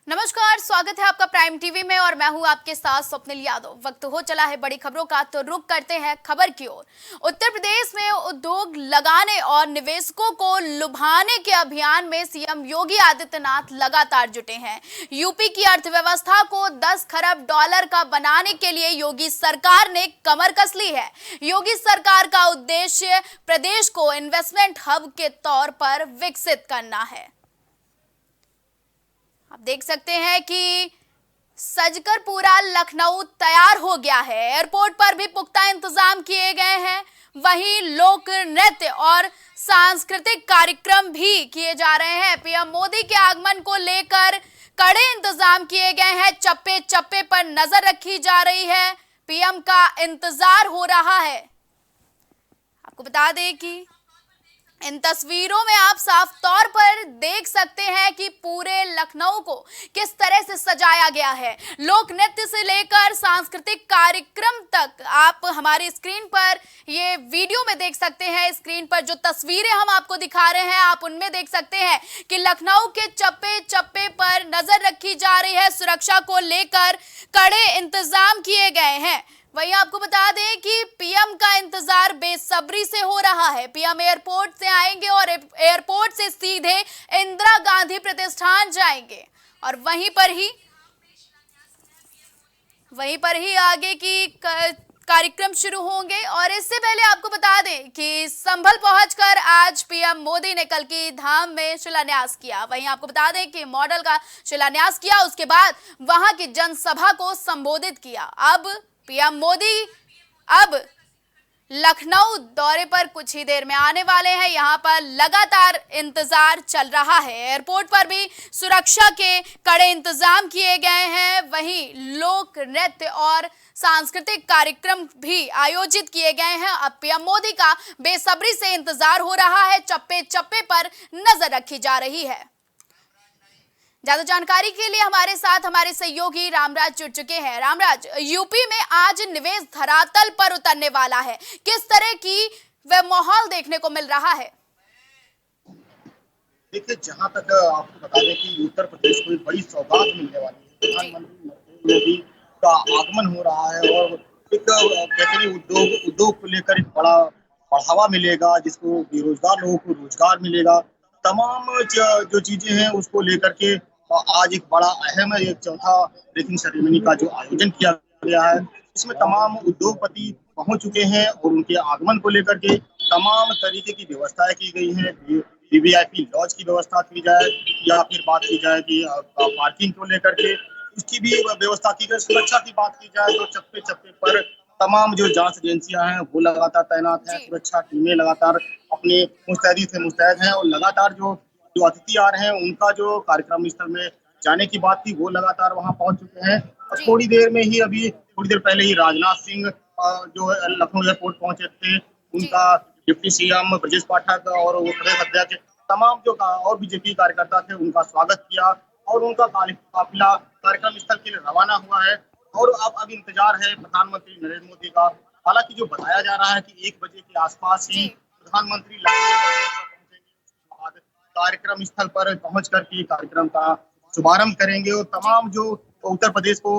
नमस्कार, स्वागत है आपका प्राइम टीवी में और मैं हूं आपके साथ स्वप्निल यादव। वक्त हो चला है बड़ी खबरों का, तो रुक करते हैं खबर की ओर। उत्तर प्रदेश में उद्योग लगाने और निवेशकों को लुभाने के अभियान में सीएम योगी आदित्यनाथ लगातार जुटे हैं। यूपी की अर्थव्यवस्था को 10 खरब डॉलर का बनाने के लिए योगी सरकार ने कमर कस ली है। योगी सरकार का उद्देश्य प्रदेश को इन्वेस्टमेंट हब के तौर पर विकसित करना है। आप देख सकते हैं कि सजकर पूरा लखनऊ तैयार हो गया है। एयरपोर्ट पर भी पुख्ता इंतजाम किए गए हैं। वहीं लोक नृत्य और सांस्कृतिक कार्यक्रम भी किए जा रहे हैं। पीएम मोदी के आगमन को लेकर कड़े इंतजाम किए गए हैं। चप्पे चप्पे पर नजर रखी जा रही है। पीएम का इंतजार हो रहा है। आपको बता दें कि इन तस्वीरों में आप साफ तौर पर देख सकते हैं कि पूरे लखनऊ को किस तरह से सजाया गया है। लोक नृत्य से लेकर सांस्कृतिक कार्यक्रम तक आप हमारी स्क्रीन पर ये वीडियो में देख सकते हैं। स्क्रीन पर जो तस्वीरें हम आपको दिखा रहे हैं, आप उनमें देख सकते हैं कि लखनऊ के चप्पे चप्पे पर नजर रखी जा रही है। सुरक्षा को लेकर कड़े इंतजाम किए गए हैं। वहीं आपको बता दें कि पीएम का इंतजार बेसब्री से हो रहा है। पीएम एयरपोर्ट से आएंगे और एयरपोर्ट से सीधे इंदिरा गांधी प्रतिष्ठान जाएंगे और वहीं पर ही आगे की कार्यक्रम शुरू होंगे। और इससे पहले आपको बता दें कि संभल पहुंचकर आज पीएम मोदी ने कल की धाम में शिलान्यास किया। वहीं आपको बता दें कि मॉडल का शिलान्यास किया, उसके बाद वहां की जनसभा को संबोधित किया। अब पीएम मोदी अब लखनऊ दौरे पर कुछ ही देर में आने वाले हैं। यहां पर लगातार इंतजार चल रहा है। एयरपोर्ट पर भी सुरक्षा के कड़े इंतजाम किए गए हैं। वहीं लोक नृत्य और सांस्कृतिक कार्यक्रम भी आयोजित किए गए हैं। अब पीएम मोदी का बेसब्री से इंतजार हो रहा है। चप्पे चप्पे पर नजर रखी जा रही है। ज्यादा जानकारी के लिए हमारे साथ हमारे सहयोगी रामराज जुड़ चुके हैं। रामराज, यूपी में आज निवेश धरातल पर उतरने वाला है, किस तरह की वह माहौल देखने को मिल रहा है? देखिए, जहां तक आपको बता दें कि उत्तर प्रदेश को एक बड़ी सौगात मिलने वाली है। प्रधानमंत्री नरेंद्र मोदी का आगमन हो रहा है और एक कहते हैं उद्योग को लेकर एक बड़ा बढ़ावा मिलेगा, जिसको बेरोजगार लोगों को रोजगार मिलेगा। तमाम जो चीजें हैं उसको लेकर के आज एक बड़ा अहम एक चौथा ब्रेकिंग सेरेमनी का जो आयोजन किया गया है, इसमें तमाम उद्योगपति पहुंच चुके हैं और उनके आगमन को लेकर के तमाम तरीके की व्यवस्थाएं की गई हैं। वीवीआईपी लॉज की व्यवस्था की जाए या फिर बात की जाए कि पार्किंग को लेकर के उसकी भी व्यवस्था की जाए। सुरक्षा की बात की जाए तो चप्पे चप्पे पर तमाम जो जांच एजेंसियां हैं वो लगातार तैनात हैं। सुरक्षा टीमें लगातार अपने मुस्तैद हैं और लगातार जो जो अतिथि आ रहे हैं उनका जो कार्यक्रम स्थल में जाने की बात थी वो लगातार वहां पहुंच चुके हैं। और थोड़ी देर पहले ही राजनाथ सिंह जो लखनऊ एयरपोर्ट पहुंचे थे, उनका डिप्टी सीएम ब्रजेश पाठक और वो प्रदेश अध्यक्ष तमाम जो और बीजेपी कार्यकर्ता थे उनका स्वागत किया और उनका काफिला कार्यक्रम स्थल के लिए रवाना हुआ है। और अब इंतजार है प्रधानमंत्री नरेंद्र मोदी का। हालांकि जो बताया जा रहा है कि 1 बजे के आसपास ही प्रधानमंत्री कार्यक्रम स्थल पर पहुंच करके कार्यक्रम का शुभारंभ करेंगे और तमाम जो उत्तर प्रदेश को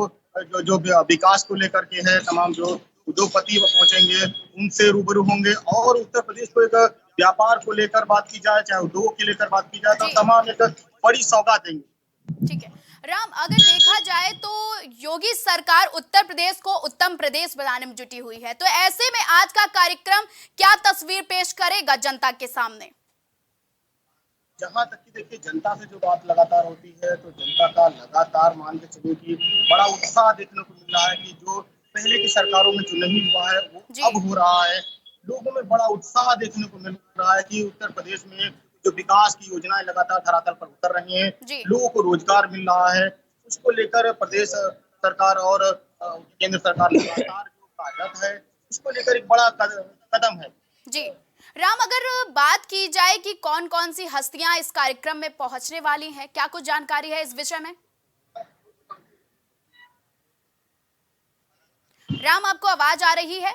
जो विकास को लेकर के है, तमाम जो उद्योगपति पहुंचेंगे उनसे रूबरू होंगे और उत्तर प्रदेश को एक व्यापार को लेकर बात की जाए, चाहे उद्योग के लेकर बात की जाए, तो तमाम एक बड़ी सौगात देंगे। ठीक है राम, अगर देखा जाए तो योगी सरकार उत्तर प्रदेश को उत्तम प्रदेश बनाने में जुटी हुई है, तो ऐसे में आज का कार्यक्रम क्या तस्वीर पेश करेगा जनता के सामने? जहां तक कि देखिए, जनता से जो बात लगातार होती है तो जनता का लगातार मान के चलिए कि बड़ा उत्साह देखने को मिल रहा है कि जो पहले की सरकारों में जो नहीं हुआ है वो अब हो रहा है। लोगों में बड़ा उत्साह देखने को मिल रहा है कि उत्तर प्रदेश में जो विकास की योजनाएं लगातार धरातल पर उतर रही हैं, लोगों को रोजगार मिल रहा है। उसको लेकर प्रदेश सरकार और केंद्र सरकार लगातार जो कार्यरत है, उसको लेकर एक बड़ा कदम है। जी राम, अगर बात की जाए कि कौन कौन सी हस्तियां इस कार्यक्रम में पहुंचने वाली हैं, क्या कुछ जानकारी है इस विषय में? राम, आपको आवाज आ रही है?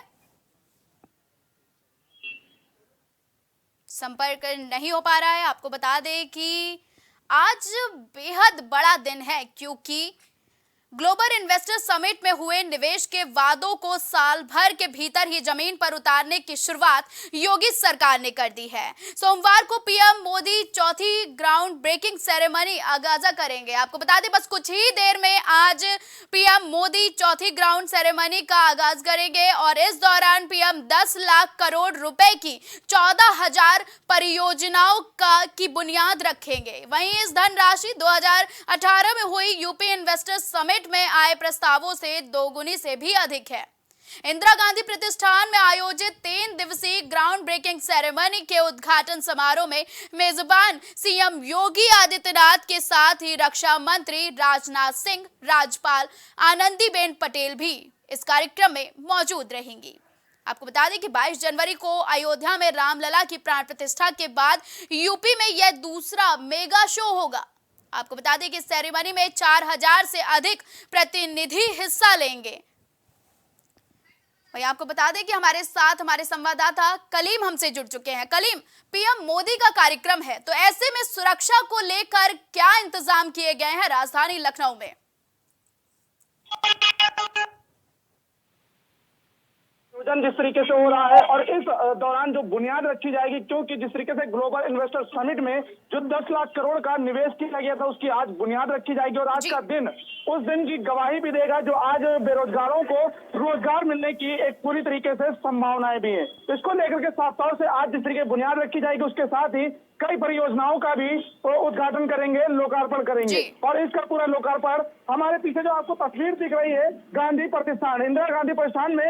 संपर्क नहीं हो पा रहा है। आपको बता दें कि आज बेहद बड़ा दिन है क्योंकि ग्लोबल इन्वेस्टर समिट में हुए निवेश के वादों को साल भर के भीतर ही जमीन पर उतारने की शुरुआत योगी सरकार ने कर दी है। सोमवार को पीएम मोदी चौथी ग्राउंड ब्रेकिंग सेरेमनी आगाज करेंगे। आपको बता दें बस कुछ ही देर में आज पीएम मोदी चौथी ग्राउंड सेरेमनी का आगाज करेंगे और इस दौरान पीएम 10 लाख करोड़ रुपए की 14,000 परियोजनाओं की बुनियाद रखेंगे। वहीं इस धनराशि 2018 में हुई यूपी इन्वेस्टर समिट में आए प्रस्तावों से दोगुनी से भी अधिक है। इंदिरा गांधी प्रतिष्ठान में आयोजित 3 दिवसीय ग्राउंड ब्रेकिंग सेरेमनी के उद्घाटन समारोह में मेजबान सीएम योगी आदित्यनाथ के साथ ही रक्षा मंत्री राजनाथ सिंह, राज्यपाल आनंदीबेन पटेल भी इस कार्यक्रम में मौजूद रहेंगी। आपको बता दें कि 22 जनवरी को अयोध्या में रामलला की प्राण प्रतिष्ठा के बाद यूपी में यह दूसरा मेगा शो होगा। आपको बता दें कि सेरेमनी में 4,000 से अधिक प्रतिनिधि हिस्सा लेंगे। वहीं आपको बता दें कि हमारे साथ हमारे संवाददाता कलीम हमसे जुड़ चुके हैं। कलीम, पीएम मोदी का कार्यक्रम है तो ऐसे में सुरक्षा को लेकर क्या इंतजाम किए गए हैं राजधानी लखनऊ में? जिस तरीके से हो रहा है और इस दौरान जो बुनियाद रखी जाएगी, क्योंकि जिस तरीके से ग्लोबल इन्वेस्टर समिट में जो 10 लाख करोड़ का निवेश किया गया था उसकी आज बुनियाद रखी जाएगी और आज का दिन उस दिन की गवाही भी देगा जो आज बेरोजगारों को रोजगार मिलने की एक पूरी तरीके से संभावनाएं भी है। इसको लेकर के साफ तौर से आज जिस तरीके बुनियाद रखी जाएगी उसके साथ ही कई परियोजनाओं का भी उद्घाटन करेंगे, लोकार्पण करेंगे और इसका पूरा लोकार्पण हमारे पीछे जो आपको तस्वीर दिख रही है गांधी प्रतिष्ठान, इंदिरा गांधी प्रतिष्ठान में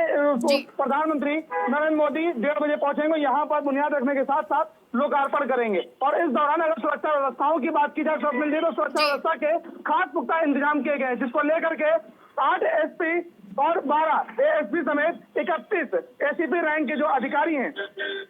प्रधानमंत्री नरेंद्र मोदी 1:30 बजे पहुंचेंगे। यहाँ पर बुनियाद रखने के साथ साथ लोकार्पण करेंगे और इस दौरान अगर सुरक्षा व्यवस्थाओं की बात की जाए तो सुरक्षा व्यवस्था के खास पुख्ता इंतजाम किए गए हैं, जिसको लेकर के 8 एसपी और 12 एएसपी समेत 31 एसीपी रैंक के जो अधिकारी हैं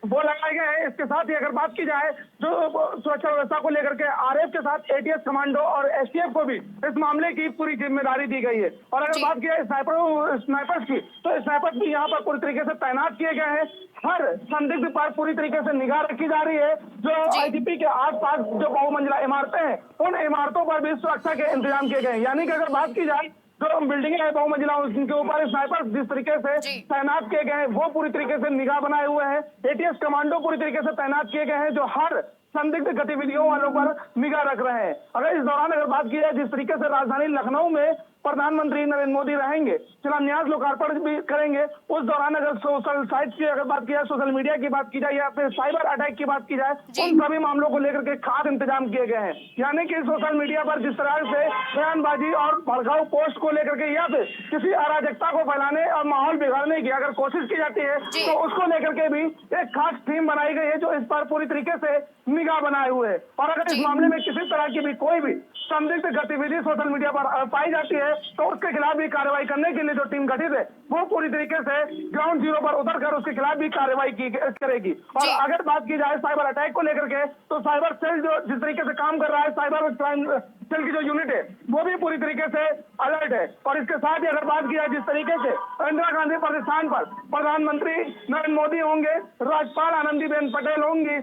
वो लगाए गए हैं। इसके साथ ही अगर बात की जाए जो सुरक्षा व्यवस्था को लेकर के आरएफ के साथ एटीएस कमांडो और एसटीएफ को भी इस मामले की पूरी जिम्मेदारी दी गई है। और अगर बात की जाए स्नाइपर्स की तो स्नाइपर्स भी यहाँ पर पूरी तरीके से तैनात किए गए हैं। हर संदिग्ध पर पूरी तरीके से निगाह रखी जा रही है। जो आईजीपी के आसपास जो बहुमंजिला इमारतें हैं उन इमारतों पर भी सुरक्षा के इंतजाम किए गए हैं। यानी कि अगर बात की जाए जो बिल्डिंगें हैं बहुमंजिला उनके ऊपर स्नाइपर्स जिस तरीके से तैनात किए गए हैं वो पूरी तरीके से निगाह बनाए हुए हैं। एटीएस कमांडो पूरी तरीके से तैनात किए गए हैं जो हर संदिग्ध गतिविधियों वालों पर निगाह रख रहे हैं। अगर इस दौरान अगर बात की जाए जिस तरीके से राजधानी लखनऊ में प्रधानमंत्री नरेंद्र मोदी रहेंगे, शिलान्यास लोकार्पण भी करेंगे, उस दौरान अगर सोशल साइट्स की अगर बात की जाए, सोशल मीडिया की बात की जाए या फिर साइबर अटैक की बात की जाए, उन सभी मामलों को लेकर के खास इंतजाम किए गए हैं। यानी कि सोशल मीडिया पर जिस तरह से बयानबाजी और भड़काऊ पोस्ट को लेकर के या फिर किसी अराजकता को फैलाने और माहौल बिगाड़ने की अगर कोशिश की जाती है तो उसको लेकर के भी एक खास थीम बनाई गई है जो इस पर पूरी तरीके से निगाह बनाए हुए है। और अगर इस मामले में किसी तरह की भी कोई भी संदिग्ध गतिविधि सोशल मीडिया पर पाई जाती है तो उसके खिलाफ भी कार्रवाई करने के लिए जो टीम गठित है वो पूरी तरीके से ग्राउंड जीरो पर उतरकर उसके खिलाफ भी कार्रवाई करेगी। और अगर बात की जाए साइबर अटैक को लेकर के तो साइबर सेल जो जिस तरीके से काम कर रहा है, साइबर क्राइम सेल की जो यूनिट है वो भी पूरी तरीके से अलर्ट है। और इसके साथ ही अगर बात की जाए जिस तरीके से इंदिरा गांधी प्रतिष्ठान पर प्रधानमंत्री नरेंद्र मोदी होंगे, राज्यपाल आनंदीबेन पटेल होंगी,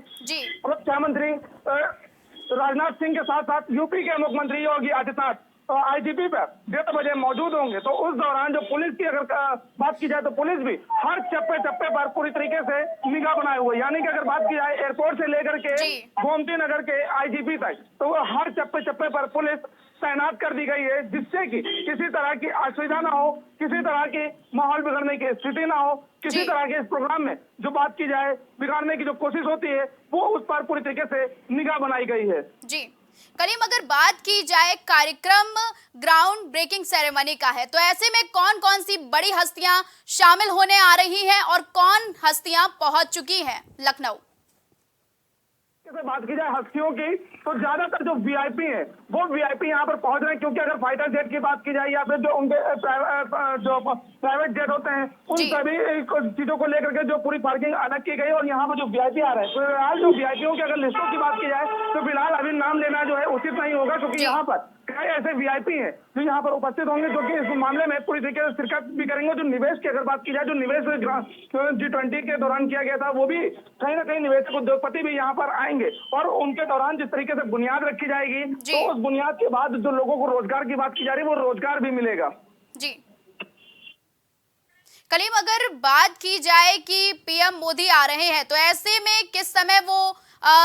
रक्षा मंत्री राजनाथ सिंह के साथ साथ यूपी के मुख्यमंत्री योगी आदित्यनाथ आईजीपी पर 1:30 बजे मौजूद होंगे। तो उस दौरान जो पुलिस की अगर बात की जाए तो पुलिस भी हर चप्पे चप्पे पर पूरी तरीके से निगाह बनाए हुए। यानी कि अगर बात की जाए एयरपोर्ट से लेकर के गोमती नगर के आईजीपी तक तो हर चप्पे चप्पे पर पुलिस तैनात कर दी गई है, जिससे कि किसी तरह की असुविधा ना हो, किसी तरह की माहौल बिगड़ने की स्थिति ना हो, किसी तरह के इस प्रोग्राम में जो बात की जाए बिगाड़ने की जो कोशिश होती है वो उस पर पूरी तरीके से निगाह बनाई गई है। जी करीम, अगर बात की जाए कार्यक्रम ग्राउंड ब्रेकिंग सेरेमनी का है तो ऐसे में कौन कौन सी बड़ी हस्तियां शामिल होने आ रही हैं और कौन हस्तियां पहुंच चुकी हैं लखनऊ? बात की जाए हस्तियों की तो ज्यादातर जो वीआईपी है वो वीआईपी यहाँ पर पहुंच रहे हैं, क्योंकि अगर फाइटर जेट की बात की जाए या फिर जो उनके जो प्राइवेट जेट होते हैं उन सभी चीजों को लेकर के जो पूरी पार्किंग अलग की गई और यहाँ पर जो वीआईपी आ रहे हैं तो फिलहाल जो वीआईपीओ की अगर लिस्टों की बात की जाए तो फिलहाल अभी नाम लेना जो है उचित नहीं होगा, क्योंकि यहाँ पर कई ऐसे वीआईपी हैं जो यहाँ पर उपस्थित होंगे, जो कि इस मामले में पूरी तरीके से शिरकत भी करेंगे। जो निवेश की अगर बात की जाए, जो निवेश G20 के दौरान किया गया था, वो भी कहीं ना कहीं निवेशक उद्योगपति भी यहाँ पर आएंगे और उनके दौरान जिस तरीके से बुनियाद रखी जाएगी, तो उस बुनियाद के बाद जो लोगों को रोजगार की बात की जा रही है, वो रोजगार भी मिलेगा। जी कलीम, अगर बात की जाए कि पीएम मोदी आ रहे हैं, तो ऐसे में किस समय वो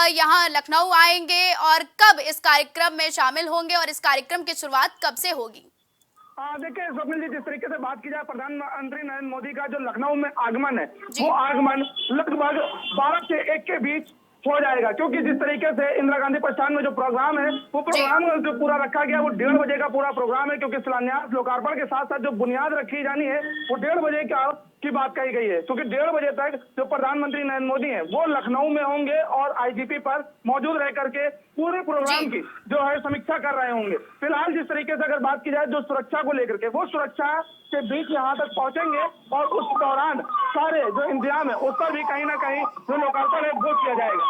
यहाँ लखनऊ आएंगे और कब इस कार्यक्रम में शामिल होंगे और इस कार्यक्रम की शुरुआत कब से होगी? देखिए स्वप्निल जी, जिस तरीके से बात की जाए प्रधानमंत्री नरेंद्र मोदी का जो लखनऊ में आगमन है, वो आगमन लगभग 12 से 1 के बीच हो जाएगा, क्योंकि जिस तरीके से इंदिरा गांधी प्रस्थान में जो प्रोग्राम है, वो प्रोग्राम जो पूरा रखा गया वो 1:30 बजे का पूरा प्रोग्राम है, क्योंकि शिलान्यास लोकार्पण के साथ साथ जो बुनियाद रखी जानी है वो 1:30 बजे की बात कही गई है, क्योंकि 1:30 बजे तक जो प्रधानमंत्री नरेंद्र मोदी हैं वो लखनऊ में होंगे और आईजीपी पर मौजूद रह करके पूरे प्रोग्राम की जो है समीक्षा कर रहे होंगे। फिलहाल जिस तरीके से अगर बात की जाए जो सुरक्षा को लेकर के, वो सुरक्षा के बीच यहाँ तक पहुंचेंगे और उस दौरान सारे जो इंतजाम है उस पर भी कहीं ना कहीं जो लोकार्पण है वो किया जाएगा।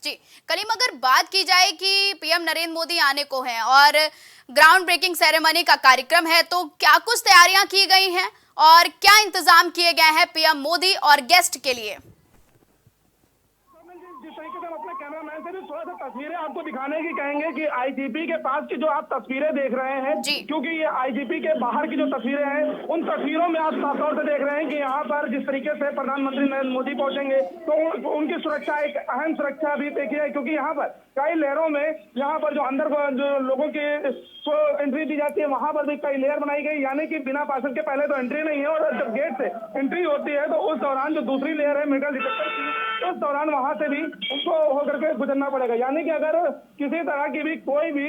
जी कलीम, अगर बात की जाए कि पीएम नरेंद्र मोदी आने को हैं और ग्राउंड ब्रेकिंग सेरेमनी का कार्यक्रम है, तो क्या कुछ तैयारियां की गई हैं और क्या इंतजाम किए गए हैं पीएम मोदी और गेस्ट के लिए? जिस तरीके से हम अपने कैमरामैन से भी थोड़ा सा तस्वीरें आपको दिखाने की कहेंगे कि आईजीपी के पास की जो आप तस्वीरें देख रहे हैं, क्योंकि ये आईजीपी के बाहर की जो तस्वीरें हैं, उन तस्वीरों में आप साफ तौर से देख रहे हैं कि यहाँ पर जिस तरीके से प्रधानमंत्री नरेंद्र मोदी पहुंचेंगे तो उनकी सुरक्षा एक अहम सुरक्षा भी देखी है, क्योंकि यहाँ पर कई लेयरों में यहाँ पर जो अंदर जो लोगों की एंट्री दी जाती है वहां पर भी कई लेयर बनाई गई, यानी कि बिना पासवर्ड के पहले तो एंट्री नहीं है, और जब गेट से एंट्री होती है तो उस दौरान जो दूसरी लेयर है मेटल डिटेक्टर की, उस दौरान वहां से भी उनको होकर के गुजरना पड़ेगा। यानी कि अगर किसी तरह की भी कोई भी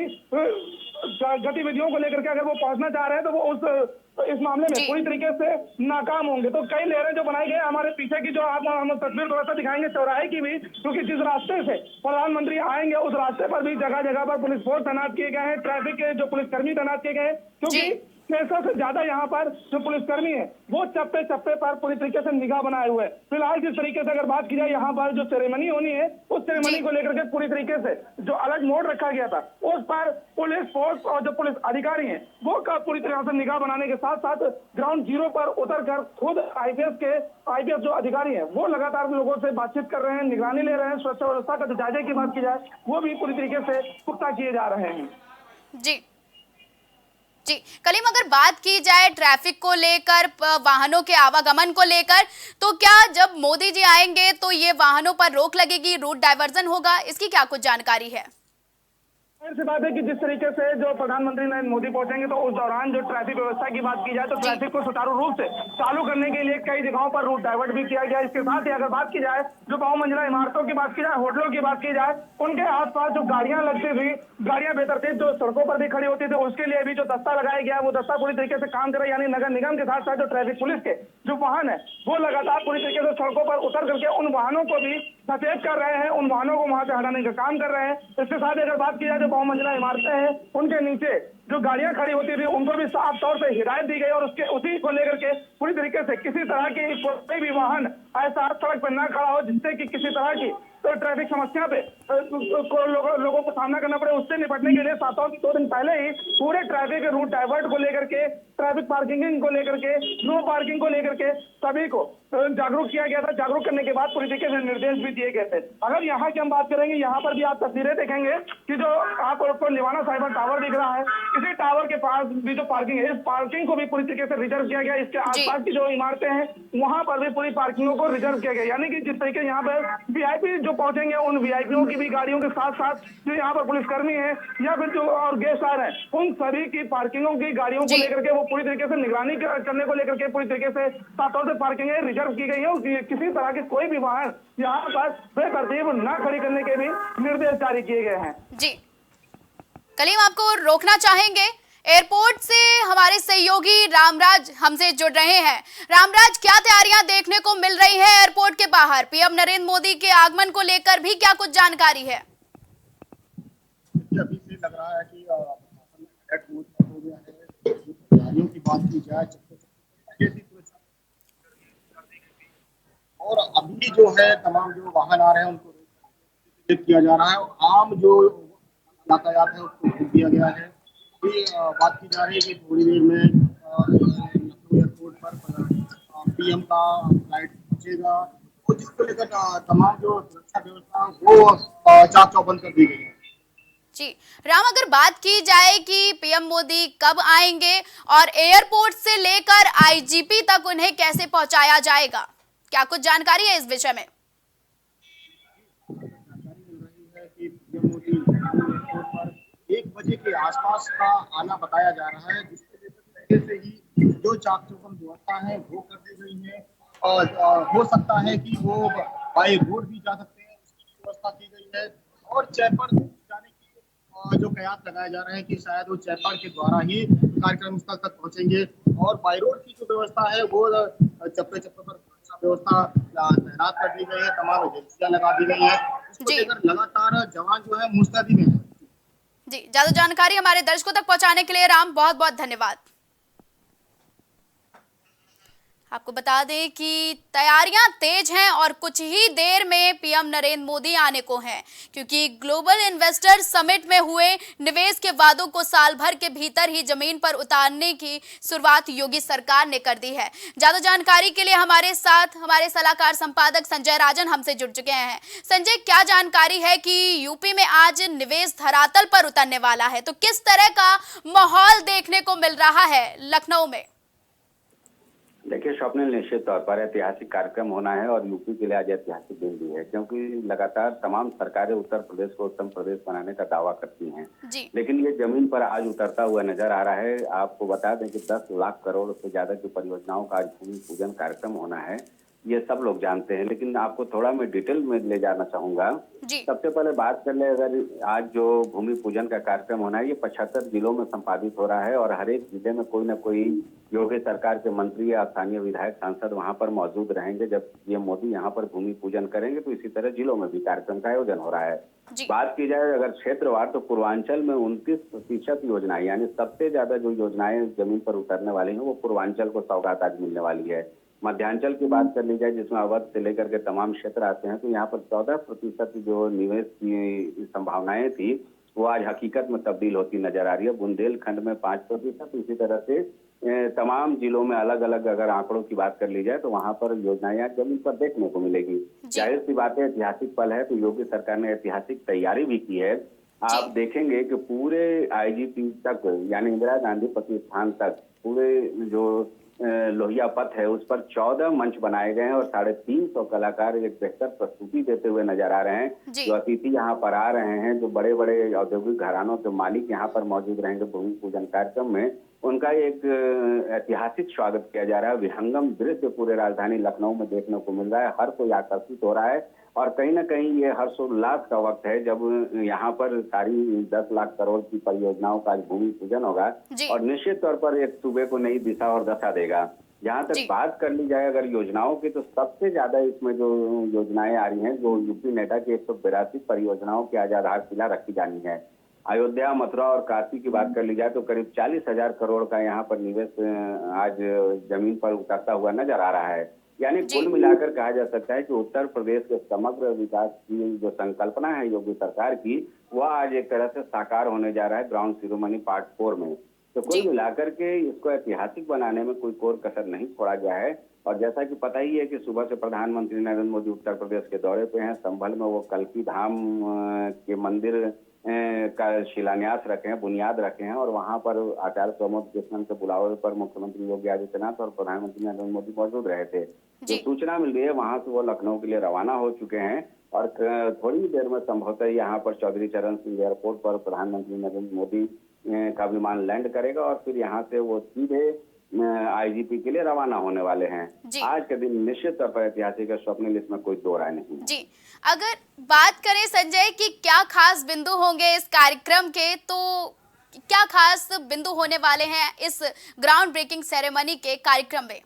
गतिविधियों को लेकर के अगर वो पहुंचना चाह रहे हैं तो वो इस मामले में पूरी तरीके से नाकाम होंगे। तो कई लेयरें जो बनाई गई, हमारे पीछे की जो हम तस्वीर थोड़ा सा दिखाएंगे चौराहे की भी, क्योंकि जिस रास्ते से प्रधानमंत्री आएंगे उस रास्ते पर भी जगह जगह पर पुलिस फोर्स तैनात किए गए हैं, ट्रैफिक के जो पुलिसकर्मी तैनात किए गए हैं, क्योंकि 600 से ज्यादा यहाँ पर जो पुलिसकर्मी है वो चप्पे चप्पे पर पूरी तरीके से निगाह बनाए हुए हैं। फिलहाल जिस तरीके से अगर बात की जाए यहाँ पर जो सेरेमनी होनी है, उस सेरेमनी को लेकर के पूरी तरीके से जो अलग मोड रखा गया था उस पर पुलिस फोर्स और जो पुलिस अधिकारी हैं वो पूरी तरह से निगाह बनाने के साथ साथ ग्राउंड जीरो पर उतर कर खुद आईपीएस जो अधिकारी हैं वो लगातार लोगों से बातचीत कर रहे हैं, निगरानी ले रहे हैं। सुरक्षा व्यवस्था का जो जायजे की बात की जाए वो भी पूरी तरीके से पुख्ता किए जा रहे हैं। जी कलीम, अगर बात की जाए ट्रैफिक को लेकर, वाहनों के आवागमन को लेकर, तो क्या जब मोदी जी आएंगे तो ये वाहनों पर रोक लगेगी, रूट डाइवर्जन होगा, इसकी क्या कुछ जानकारी है? सी बात है कि जिस तरीके से जो प्रधानमंत्री नरेंद्र मोदी पहुंचेंगे तो उस दौरान जो ट्रैफिक व्यवस्था की बात की जाए तो ट्रैफिक को सुचारू रूप से चालू करने के लिए कई जगहों पर रूट डाइवर्ट भी किया गया। इसके साथ ही अगर बात की जाए जो बहुमंजिला इमारतों की बात की जाए, होटलों की बात की जाए, उनके आसपास जो गाड़ियां लगती थी, गाड़ियां बेतरतीब जो सड़कों पर भी खड़ी होती थी, उसके लिए भी जो दस्ता लगाया गया वो दस्ता पूरी तरीके से काम कर रहा है। यानी नगर निगम के साथ साथ जो ट्रैफिक पुलिस के जो वाहन है वो लगातार पूरी तरीके से सड़कों पर उतर करके उन वाहनों को भी सचेत कर रहे हैं, उन वाहनों को वहां से हटाने का काम कर रहे हैं। इसके साथ अगर बात की जाए जो बहुमंजिला इमारतें हैं उनके नीचे जो गाड़ियां खड़ी होती थी उनको भी साफ तौर से हिदायत दी गई और उसी को लेकर के पूरी तरीके से किसी तरह की कोई भी वाहन ऐसा सड़क पर न खड़ा हो जिससे कि किसी तरह की तो ट्रैफिक समस्या पे लोगों को सामना करना पड़े, उससे निपटने के लिए सातों की 2 दिन पहले ही पूरे ट्रैफिक रूट डाइवर्ट को लेकर के, ट्रैफिक पार्किंग को लेकर के, नो पार्किंग को लेकर के सभी को जागरूक किया गया था। जागरूक करने के बाद पूरी तरीके से निर्देश भी दिए गए थे। अगर यहाँ की हम बात करेंगे, यहाँ पर भी आप तस्वीरें देखेंगे कि जो आपको निवाना साइबर टावर दिख रहा है, इसी टावर के पास भी जो पार्किंग है, इस पार्किंग को भी पूरी तरीके से रिजर्व किया गया। इसके आसपास की जो इमारतें हैं वहां पर भी पूरी पार्किंगों को रिजर्व किया गया। यानी कि जिस तरीके यहाँ पर वीआईपी जो पहुंचेंगे उन वीआईपीओ की भी गाड़ियों के साथ साथ जो यहाँ पर पुलिसकर्मी है या फिर जो और गेस्ट आ रहे हैं उन सभी की पार्किंगों की गाड़ियों को लेकर के वो पूरी तरीके से निगरानी करने को लेकर के पूरी तरीके से साफ तौर से पार्किंग रिजर्व की गई है। किसी तरह के कोई भी वाहन यहाँ पर बेतरतीब न खड़ी करने के भी निर्देश जारी किए गए हैं। जी कलीम, आपको रोकना चाहेंगे, एयरपोर्ट से हमारे सहयोगी रामराज हमसे जुड़ रहे हैं। रामराज, क्या तैयारियां देखने को मिल रही है एयरपोर्ट के बाहर? पीएम नरेंद्र मोदी के आगमन को लेकर भी क्या कुछ जानकारी है? अभी से लग रहा है कि हो गया है। तैयारियों की बात की जाए और अभी जो है तमाम जो वाहन आ रहे हैं उनको किया जा रहा है। आम जो यातायात है उसको रोक दिया गया है। अभी बात की जा रही है कि थोड़ी देर में लखनऊ एयरपोर्ट पर पीएम का फ्लाइट पहुंचेगा, तो जिसको लेकर तमाम जो सुरक्षा व्यवस्था वो चाक चौबंद कर दी गई है। जी राम, अगर बात की जाए कि पीएम मोदी कब आएंगे और एयरपोर्ट से लेकर आईजीपी तक उन्हें कैसे पहुंचाया जाएगा, क्या कुछ जानकारी है इस विषय में? जानकारी मिल रही है कि पीएम मोदी लखनऊ एयरपोर्ट पर 1 बजे के आसपास का आना बताया जा रहा है, जिसको लेकर पहले से ही जो चाक चौबंद व्यवस्था है वो कर दी गई है। और हो सकता है कि वो बाई रोड भी जा सकते हैं, उसकी भी व्यवस्था की गई है। और चैपर जाने की जो कयास लगाए जा रहे हैं कि शायद वो चैपर के द्वारा ही कार्यक्रम स्थल तक पहुंचेंगे। और बाई रोड की जो व्यवस्था है वो चप्पे चप्पे पर सुरक्षा व्यवस्था तैनात कर दी गई है, तमाम एजेंसियां लगा दी गई है। इसको जी लेकर लगातार जवान जो है मुस्तैदी में है। जी, ज्यादा जानकारी हमारे दर्शकों तक पहुंचाने के लिए राम बहुत बहुत धन्यवाद। आपको बता दें कि तैयारियां तेज हैं और कुछ ही देर में पीएम नरेंद्र मोदी आने को हैं, क्योंकि ग्लोबल इन्वेस्टर समिट में हुए निवेश के वादों को साल भर के भीतर ही जमीन पर उतारने की शुरुआत योगी सरकार ने कर दी है। ज्यादा जानकारी के लिए हमारे साथ हमारे सलाहकार संपादक संजय राजन हमसे जुड़ चुके हैं। संजय, क्या जानकारी है कि यूपी में आज निवेश धरातल पर उतरने वाला है, तो किस तरह का माहौल देखने को मिल रहा है लखनऊ में? देखिए स्वप्निल, निश्चित तौर पर ऐतिहासिक कार्यक्रम होना है और यूपी के लिए आज ऐतिहासिक दिन भी है, क्योंकि लगातार तमाम सरकारें उत्तर प्रदेश को उत्तम प्रदेश बनाने का दावा करती हैं, लेकिन ये जमीन पर आज उतरता हुआ नजर आ रहा है। आपको बता दें कि 10 लाख करोड़ से ज्यादा की परियोजनाओं का आज भूमि पूजन कार्यक्रम होना है, ये सब लोग जानते हैं, लेकिन आपको थोड़ा मैं डिटेल में ले जाना चाहूंगा। सबसे पहले बात कर ले, अगर आज जो भूमि पूजन का कार्यक्रम होना है ये 75 जिलों में संपादित हो रहा है और हर एक जिले में कोई न कोई योगी सरकार के मंत्री या स्थानीय विधायक सांसद वहां पर मौजूद रहेंगे। जब ये मोदी यहाँ पर भूमि पूजन करेंगे तो इसी तरह जिलों में भी कार्यक्रम का आयोजन हो रहा है। बात की जाए अगर क्षेत्रवार, तो पूर्वांचल में 29% योजनाएं, यानी सबसे ज्यादा जो योजनाएं जमीन पर उतरने वाली हैं वो पूर्वांचल को सौगात आज मिलने वाली है। मध्यांचल की बात कर ली जाए, जिसमें अवध से लेकर के तमाम क्षेत्र आते हैं, तो यहाँ पर 14% जो निवेश की संभावनाएं थी वो आज हकीकत में तब्दील होती नजर आ रही है। बुंदेलखंड में 5%, इसी तरह से तमाम जिलों में अलग अलग अगर आंकड़ों की बात कर ली जाए तो वहां पर योजनाएं जमीन पर देखने को मिलेगी। जाहिर सी बात है, ऐतिहासिक पल है, तो योगी सरकार ने ऐतिहासिक तैयारी भी की है। आप देखेंगे कि पूरे आईजीपी तक, यानी इंदिरा गांधी प्रतिष्ठान तक, पूरे जो लोहिया पथ है उस पर 14 मंच बनाए गए हैं और 350 कलाकार एक बेहतर प्रस्तुति देते हुए नजर आ रहे हैं। जो अतिथि यहाँ पर आ रहे हैं, जो बड़े बड़े औद्योगिक घरानों के मालिक यहाँ पर मौजूद रहेंगे भूमि पूजन कार्यक्रम में, उनका एक ऐतिहासिक स्वागत किया जा रहा है। विहंगम दृश्य पूरे राजधानी लखनऊ में देखने को मिल रहा है, हर कोई आकर्षित हो रहा है और कहीं ना कहीं ये हर्षोल्लास का वक्त है जब यहाँ पर सारी 10 लाख करोड़ की परियोजनाओं का भूमि पूजन होगा और निश्चित तौर पर एक सूबे को नई दिशा और दशा देगा। जहाँ तक बात कर ली जाए अगर योजनाओं की, तो सबसे ज्यादा इसमें जो योजनाएं आ रही हैं, जो यूपी नेडा की 182 परियोजनाओं की आज आधारशिला रखी जानी है। अयोध्या, मथुरा और काशी की बात कर ली जाए तो करीब 40,000 करोड़ का यहाँ पर निवेश आज जमीन पर उतरता हुआ नजर आ रहा है। यानी कुल मिलाकर कहा जा सकता है कि उत्तर प्रदेश के समग्र विकास की जो संकल्पना है योगी सरकार की, वह आज एक तरह से साकार होने जा रहा है ग्राउंड सेरेमनी पार्ट 4 में। तो कुल मिलाकर के इसको ऐतिहासिक बनाने में कोई कोर कसर नहीं छोड़ा गया है। और जैसा कि पता ही है कि सुबह से प्रधानमंत्री नरेंद्र मोदी उत्तर प्रदेश के दौरे पे हैं। संभल में वो कल्की धाम के मंदिर का शिलान्यास रखे हैं, बुनियाद रखे हैं और वहां पर आचार्य प्रमोद कृष्णन के बुलावे पर मुख्यमंत्री योगी आदित्यनाथ और प्रधानमंत्री नरेंद्र मोदी मौजूद रहे थे। जो सूचना मिल रही है वहां से वो लखनऊ के लिए रवाना हो चुके हैं और थोड़ी ही देर में संभवतः यहाँ पर चौधरी चरण सिंह एयरपोर्ट पर प्रधानमंत्री नरेंद्र मोदी का विमान लैंड करेगा और फिर यहाँ से वो सीधे आईजीपी के लिए रवाना होने वाले हैं। आज के दिन निश्चित तौर पर ऐतिहासिक है स्वप्निल, इसमें कोई दो राय नहीं है। जी, अगर बात करें संजय कि क्या खास बिंदु होंगे इस कार्यक्रम के, तो क्या खास बिंदु होने वाले हैं इस ग्राउंड ब्रेकिंग सेरेमनी के कार्यक्रम में?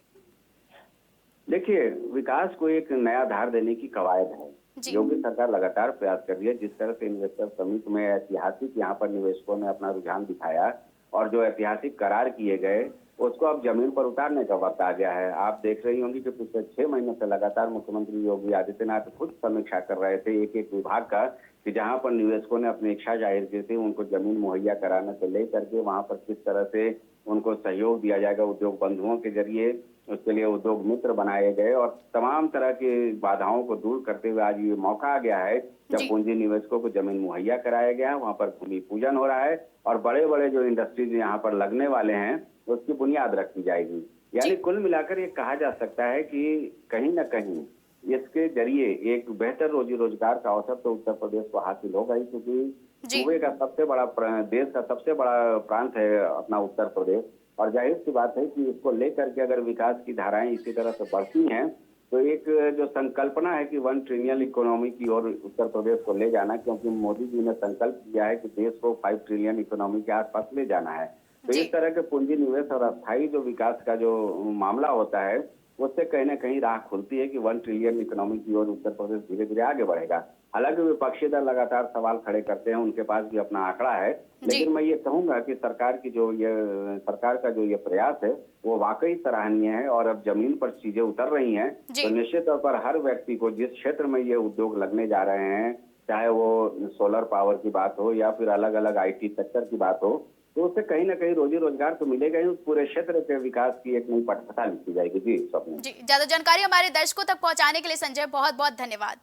देखिए, विकास को एक नया आधार देने की कवायद है। योगी सरकार लगातार प्रयास कर रही है। जिस तरह से इन्वेस्टर समिट में ऐतिहासिक यहाँ पर निवेशकों ने अपना रुझान दिखाया और जो ऐतिहासिक करार किए गए उसको अब जमीन पर उतारने का वक्त आ गया है। आप देख रही होंगी कि पिछले 6 महीनों से लगातार मुख्यमंत्री योगी आदित्यनाथ खुद समीक्षा कर रहे थे एक एक विभाग का कि जहां पर निवेशकों ने अपनी इच्छा जाहिर की थी, उनको जमीन मुहैया कराने से लेकर के वहां पर किस तरह से उनको सहयोग दिया जाएगा उद्योग बंधुओं के जरिए, उसके लिए उद्योग मित्र बनाए गए और तमाम तरह की बाधाओं को दूर करते हुए आज ये मौका आ गया है जब पूंजी निवेशकों को जमीन मुहैया कराया गया है। वहां पर भूमि पूजन हो रहा है और बड़े बड़े जो इंडस्ट्रीज यहाँ पर लगने वाले हैं उसकी बुनियाद रखी जाएगी। यानी कुल मिलाकर ये कहा जा सकता है कि कहीं न कहीं इसके जरिए एक बेहतर रोजी रोजगार का अवसर तो उत्तर प्रदेश को हासिल होगा ही, क्योंकि सूबे का सबसे बड़ा देश का सबसे बड़ा प्रांत है अपना उत्तर प्रदेश और जाहिर सी बात है कि इसको लेकर के अगर विकास की धाराएं इसी तरह से बढ़ती हैं तो एक जो संकल्पना है कि 1 ट्रिलियन इकोनॉमी की ओर उत्तर प्रदेश को ले जाना, क्योंकि मोदी जी ने संकल्प किया है कि देश को 5 ट्रिलियन इकोनॉमी के आसपास ले जाना है। तो इस तरह के पूंजी निवेश और अस्थायी जो विकास का जो मामला होता है उससे कहीं ना कहीं राह खुलती है कि 1 ट्रिलियन इकोनॉमी की ओर उत्तर प्रदेश धीरे धीरे आगे बढ़ेगा। हालांकि विपक्षी दल लगातार सवाल खड़े करते हैं, उनके पास भी अपना आंकड़ा है, लेकिन मैं ये कहूंगा कि सरकार का जो ये प्रयास है वो वाकई सराहनीय है और अब जमीन पर चीजें उतर रही हैं तो निश्चित तौर पर हर व्यक्ति को जिस क्षेत्र में ये उद्योग लगने जा रहे हैं, चाहे वो सोलर पावर की बात हो या फिर अलग अलग IT सेक्टर की बात हो, तो उससे कहीं ना कहीं रोजी रोजगार तो मिलेगा ही, उस पूरे क्षेत्र के विकास की एक नई पटकथा लिखी जाएगी। जी स्वप्न जी, ज्यादा जानकारी हमारे दर्शकों तक पहुंचाने के लिए संजय बहुत बहुत धन्यवाद।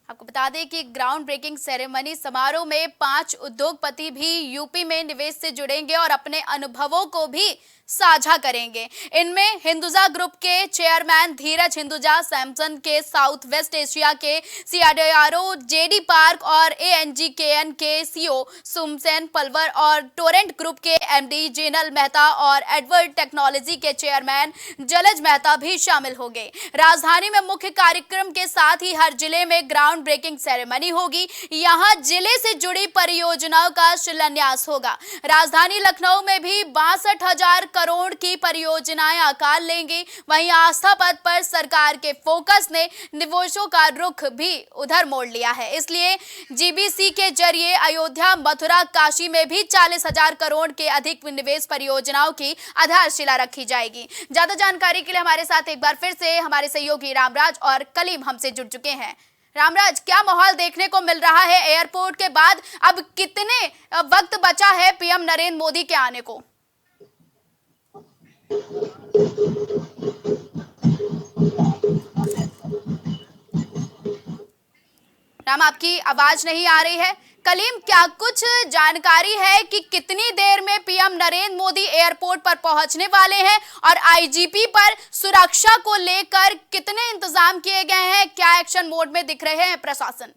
आपको बता दें कि ग्राउंड ब्रेकिंग सेरेमनी समारोह में 5 उद्योगपति भी यूपी में निवेश से जुड़ेंगे और अपने अनुभवों को भी साझा करेंगे। इनमें हिंदुजा ग्रुप के चेयरमैन धीरज हिंदुजा, सैमसंग के साउथ वेस्ट एशिया के CRDO JD पार्क और ANGKN के CEO सुमसेन पलवर और टोरेंट ग्रुप के MD जेनल मेहता और एडवर्ड टेक्नोलॉजी के चेयरमैन जलज मेहता भी शामिल होंगे। राजधानी में मुख्य कार्यक्रम के साथ ही हर जिले में ग्राउंड ब्रेकिंग सेरेमनी होगी। यहाँ जिले से जुड़ी परियोजनाओं का शिलान्यास होगा। राजधानी लखनऊ में भी 62,000 करोड़ की परियोजनाएं आकार लेंगी। वहीं आस्था पथ पर सरकार के फोकस ने निवेशों का रुख भी उधर मोड़ लिया है, इसलिए GBC के जरिए अयोध्या, मथुरा, काशी में भी 40,000 करोड़ के अधिक निवेश परियोजनाओं की आधारशिला रखी जाएगी। ज्यादा जानकारी के लिए हमारे साथ एक बार फिर से हमारे सहयोगी रामराज और कलीम हमसे जुड़ चुके हैं। रामराज, क्या माहौल देखने को मिल रहा है एयरपोर्ट के बाद? अब कितने वक्त बचा है PM नरेंद्र मोदी के आने को? राम, आपकी आवाज नहीं आ रही है। कलीम, क्या कुछ जानकारी है कि कितनी देर में PM नरेंद्र मोदी एयरपोर्ट पर पहुंचने वाले हैं और IGP पर सुरक्षा को लेकर कितने इंतजाम किए गए हैं? क्या एक्शन मोड में दिख रहे हैं प्रशासन?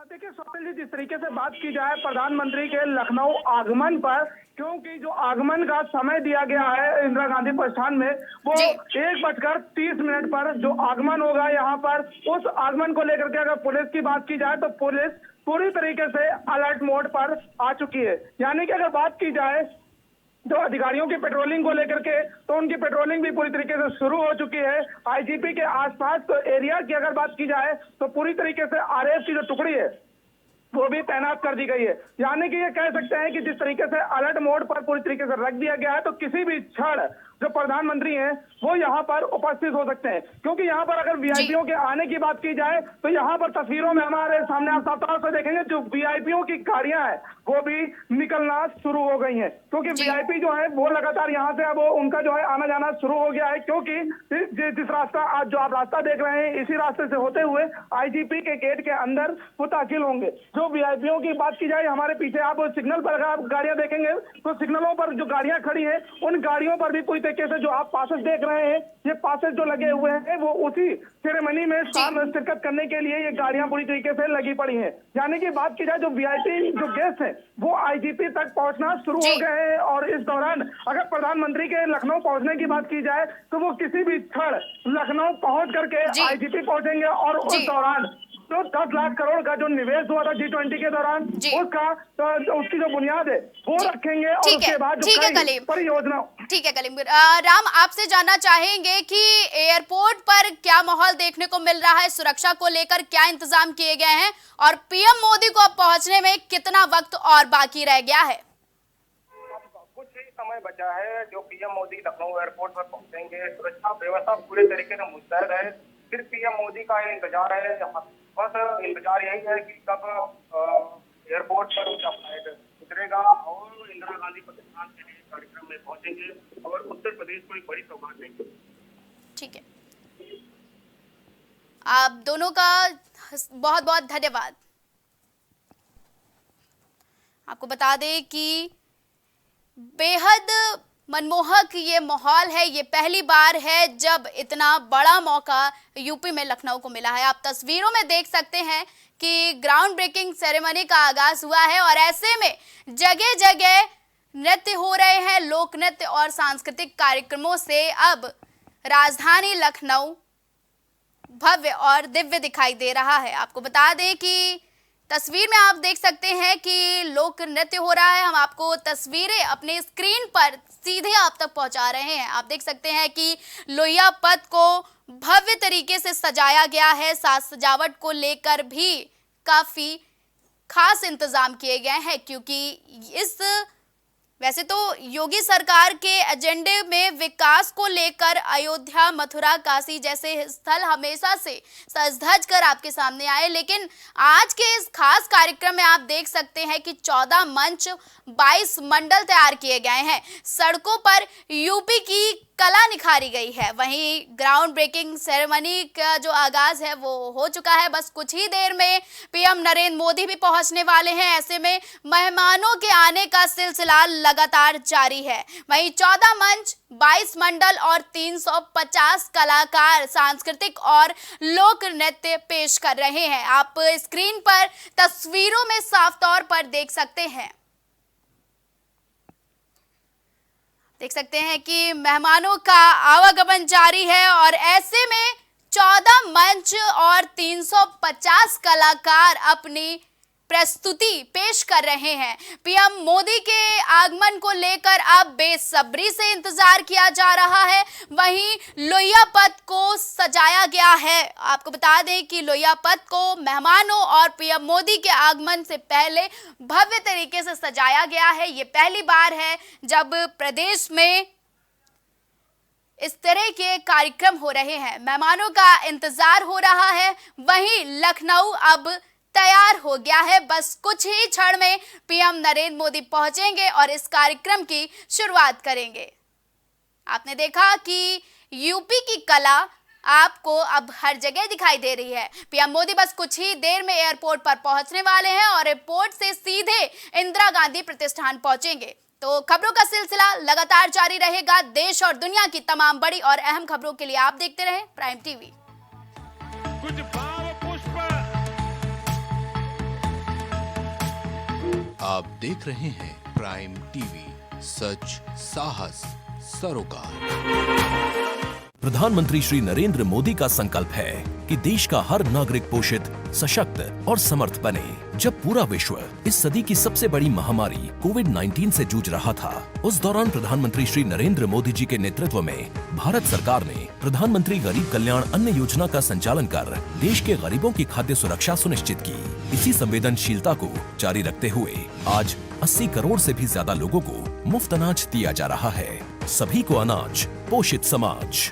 देखिए स्वप्निल जी, जिस तरीके से बात की जाए प्रधानमंत्री के लखनऊ आगमन पर, क्योंकि जो आगमन का समय दिया गया है इंदिरा गांधी प्रस्थान में वो 1:30 पर जो आगमन होगा यहाँ पर, उस आगमन को लेकर के अगर पुलिस की बात की जाए तो पुलिस पूरी तरीके से अलर्ट मोड पर आ चुकी है। यानी कि अगर बात की जाए जो अधिकारियों की पेट्रोलिंग को लेकर के, तो उनकी पेट्रोलिंग भी पूरी तरीके से शुरू हो चुकी है। IGP के आसपास तो एरिया की अगर बात की जाए तो पूरी तरीके से RAF की जो टुकड़ी है वो भी तैनात कर दी गई है। यानी कि ये कह सकते हैं कि जिस तरीके से अलर्ट मोड पर पूरी तरीके से रख दिया गया है, तो किसी भी क्षण जो प्रधानमंत्री हैं वो यहाँ पर उपस्थित हो सकते हैं। क्योंकि यहाँ पर अगर VIPों के आने की बात की जाए तो यहाँ पर तस्वीरों में हमारे सामने आप साफ तौर से देखेंगे जो VIPों की गाड़ियां हैं वो भी निकलना शुरू हो गई हैं। क्योंकि VIP जो है वो लगातार यहाँ से अब उनका जो है आना जाना शुरू हो गया है। क्योंकि जिस रास्ता आज जो आप रास्ता देख रहे हैं इसी रास्ते से होते हुए IGP के गेट के अंदर वो दाखिल होंगे। जो VIPों की बात की जाए, हमारे पीछे आप सिग्नल पर अगर आप गाड़ियां देखेंगे तो सिग्नलों पर जो गाड़ियां खड़ी हैं उन गाड़ियों पर भी पूरी तरीके से जो आप पासेस देख रहे हैं, ये पासेस जो लगे हुए हैं वो उसी सेरेमनी में शिरकत करने के लिए ये गाड़ियां पूरी तरीके से लगी पड़ी हैं। यानी कि बात की जाए जो VIP जो गेस्ट हैं वो IGP तक पहुंचना शुरू हो गए हैं और इस दौरान अगर प्रधानमंत्री के लखनऊ पहुंचने की बात की जाए तो वो किसी भी क्षण लखनऊ पहुंच करके IGP पहुंचेंगे और उस दौरान तो 10 लाख करोड़ का जो निवेश हुआ था G20 के दौरान उसकी जो बुनियाद है वो रखेंगे और उसके बाद जो परियोजना। ठीक है कलीम। राम, आपसे जानना चाहेंगे कि एयरपोर्ट पर क्या माहौल देखने को मिल रहा है, सुरक्षा को लेकर क्या इंतजाम किए गए हैं और PM मोदी को अब पहुंचने में कितना वक्त और बाकी रह गया है? कुछ ही समय बचा है जो PM मोदी लखनऊ एयरपोर्ट पर पहुंचेंगे। सुरक्षा व्यवस्था पूरे तरीके से मुस्तैद है। सिर्फ PM मोदी का इंतजार है। बस इंतजार यही है कि कब एयरपोर्ट पर उनका फ्लाइट उतरेगा और इंदिरा गांधी प्रतिष्ठान के लिए कार्यक्रम में पहुंचेंगे और उत्तर प्रदेश को एक बड़ी सौगात देंगे। ठीक है, आप दोनों का बहुत बहुत धन्यवाद। आपको बता दें कि बेहद मनमोहक ये माहौल है। ये पहली बार है जब इतना बड़ा मौका यूपी में लखनऊ को मिला है। आप तस्वीरों में देख सकते हैं कि ग्राउंड ब्रेकिंग सेरेमनी का आगाज हुआ है और ऐसे में जगह जगह नृत्य हो रहे हैं। लोक नृत्य और सांस्कृतिक कार्यक्रमों से अब राजधानी लखनऊ भव्य और दिव्य दिखाई दे रहा है। आपको बता दें कि तस्वीर में आप देख सकते हैं कि लोक नृत्य हो रहा है। हम आपको तस्वीरें अपने स्क्रीन पर सीधे आप तक पहुंचा रहे हैं। आप देख सकते हैं कि लोहिया पथ को भव्य तरीके से सजाया गया है। साज सजावट को लेकर भी काफी खास इंतजाम किए गए हैं, क्योंकि वैसे तो योगी सरकार के एजेंडे में विकास को लेकर अयोध्या, मथुरा, काशी जैसे स्थल हमेशा से सज धज कर आपके सामने आए, लेकिन आज के इस खास कार्यक्रम में आप देख सकते हैं कि 14 मंच, 22 मंडल तैयार किए गए हैं। सड़कों पर यूपी की कला निखारी गई है। वहीं ग्राउंड ब्रेकिंग सेरेमनी का जो आगाज है वो हो चुका है। बस कुछ ही देर में पीएम नरेंद्र मोदी भी पहुंचने वाले हैं। ऐसे में मेहमानों के आने का सिलसिला लगातार जारी है। वहीं 14 मंच, 22 मंडल और 350 कलाकार सांस्कृतिक और लोक नृत्य पेश कर रहे हैं। आप स्क्रीन पर तस्वीरों में साफ तौर पर देख सकते हैं। देख सकते हैं कि मेहमानों का आवागमन जारी है और ऐसे में 14 मंच और 350 कलाकार अपनी प्रस्तुति पेश कर रहे हैं। पीएम मोदी के आगमन को लेकर अब बेसब्री से इंतजार किया जा रहा है। वहीं लोहिया पथ को सजाया गया है। आपको बता दें कि लोहिया पथ को मेहमानों और पीएम मोदी के आगमन से पहले भव्य तरीके से सजाया गया है। ये पहली बार है जब प्रदेश में इस तरह के कार्यक्रम हो रहे हैं। मेहमानों का इंतजार हो रहा है। वहीं लखनऊ अब तैयार हो गया है। बस कुछ ही क्षण में पीएम नरेंद्र मोदी पहुंचेंगे और इस कार्यक्रम की शुरुआत करेंगे। आपने देखा कि यूपी की कला आपको अब हर जगह दिखाई दे रही है। पीएम मोदी बस कुछ ही देर में एयरपोर्ट पर पहुंचने वाले हैं और एयरपोर्ट से सीधे इंदिरा गांधी प्रतिष्ठान पहुंचेंगे। तो खबरों का सिलसिला लगातार जारी रहेगा। देश और दुनिया की तमाम बड़ी और अहम खबरों के लिए आप देखते रहें प्राइम टीवी। आप देख रहे हैं प्राइम टीवी, सच, साहस, सरोकार। प्रधानमंत्री श्री नरेंद्र मोदी का संकल्प है कि देश का हर नागरिक पोषित, सशक्त और समर्थ बने। जब पूरा विश्व इस सदी की सबसे बड़ी महामारी कोविड-19 से जूझ रहा था, उस दौरान प्रधानमंत्री श्री नरेंद्र मोदी जी के नेतृत्व में भारत सरकार ने प्रधानमंत्री गरीब कल्याण अन्न योजना का संचालन कर देश के गरीबों की खाद्य सुरक्षा सुनिश्चित की। इसी संवेदनशीलता को जारी रखते हुए आज 80 करोड़ से भी ज्यादा लोगों को मुफ्त अनाज दिया जा रहा है। सभी को अनाज, पोषित समाज।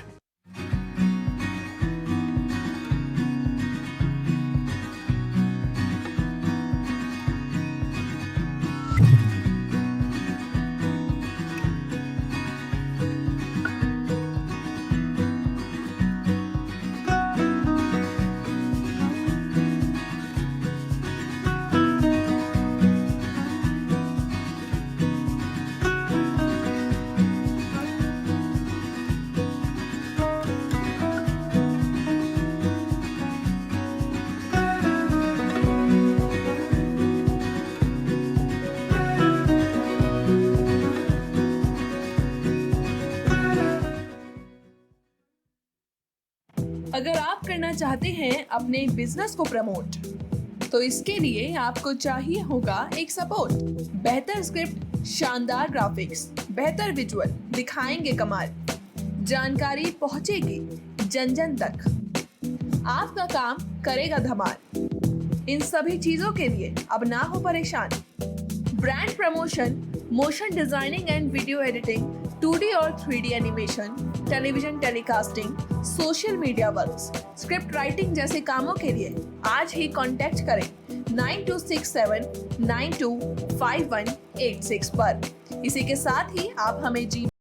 अगर आप करना चाहते हैं अपने बिजनेस को प्रमोट, तो इसके लिए आपको चाहिए होगा एक सपोर्ट। बेहतर स्क्रिप्ट, शानदार ग्राफिक्स, बेहतर विजुअल, दिखाएंगे कमाल, जानकारी पहुंचेगी जन जन तक, आपका काम करेगा धमाल। इन सभी चीजों के लिए अब ना हो परेशान। Brand promotion, motion designing and video editing, 2D और 3D animation, television telecasting, social media work, script writing जैसे कामों के लिए आज ही कांटेक्ट करें 9267925186 पर। इसी के साथ ही आप हमें